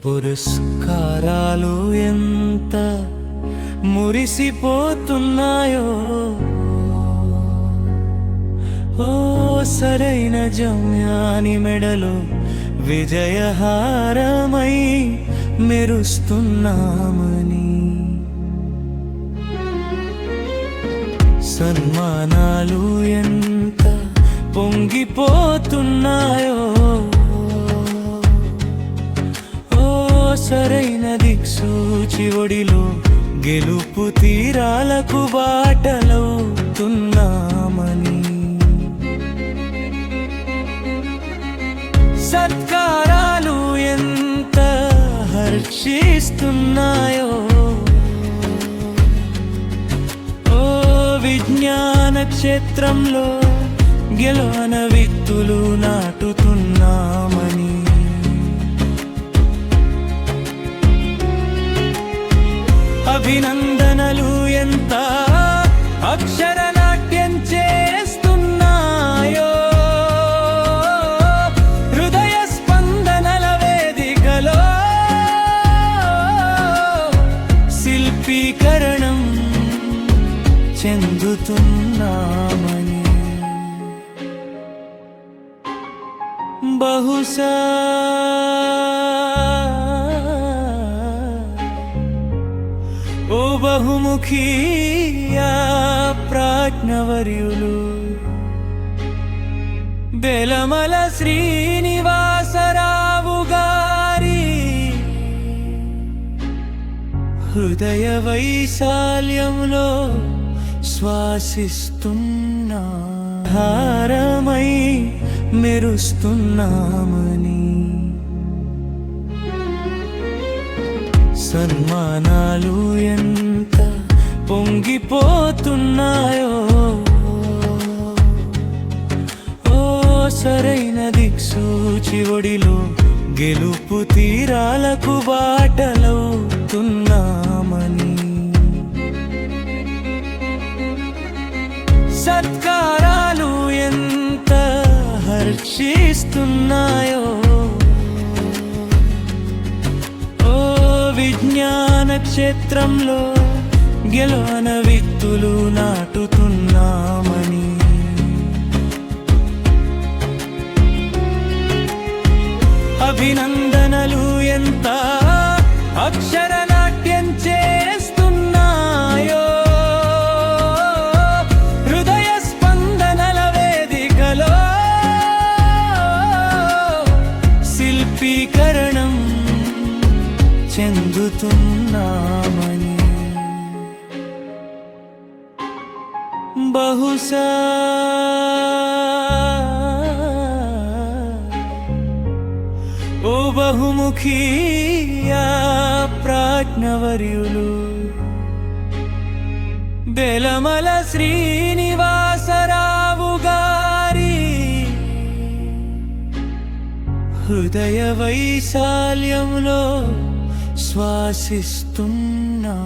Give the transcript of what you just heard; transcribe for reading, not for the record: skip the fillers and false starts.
పురస్కారాలు ఎంత మురిసిపోతున్నాయో, ఓ సరైన జమ్యాని మెడలో విజయహారమై మెరుస్తున్నామని. సన్మానాలు ఎంత పొంగిపోతున్నాయో, ఓ సరైన దిక్సూచి ఒడిలో గెలుపు తీరాలకు బాటలవుతున్నామని. సత్కారాలు ఎంత హర్షిస్తున్నాయో, ఓ విజ్ఞాన క్షేత్రంలో గెలవన విత్తులు నాటుతున్నామని. అభినందనలు ఎంత అక్షరనాట్యం చేస్తున్నాయో, హృదయ స్పందనల వేదికలో శిల్పీకరణం చెందుతున్నామని. బహుశా ఓ బహుముఖీయా ప్రాజ్ఞవర్యులు బెలమల శ్రీనివాసరావు గారి హృదయ వైశాల్యంలో శ్వాసిస్తున్న హారమై మెరుస్తున్నామని. సన్మానాలు ఎంత పొంగిపోతున్నాయో, ఓ సరైన దిక్సూచి ఒడిలో గెలుపు తీరాలకు బాటలవుతున్నామని. సత్కారాలు ఎంత హర్షిస్తున్నాయో, ఓ విజ్ఞాన క్షేత్రంలో గెలవన విత్తులు నాటుతున్నామని. అభినందనలు ఎంత అక్షరనాట్యం చేస్తున్నాయో, హృదయ స్పందనల వేదికలో శిల్పీకరణం చెందుతున్నామని. బహుశా ఓ బహుముఖీయా ప్రాజ్ఞవర్యులు బెలమల శ్రీనివాసరావు గారి హృదయ వైశాల్యంలో శ్వాసిస్తున్నా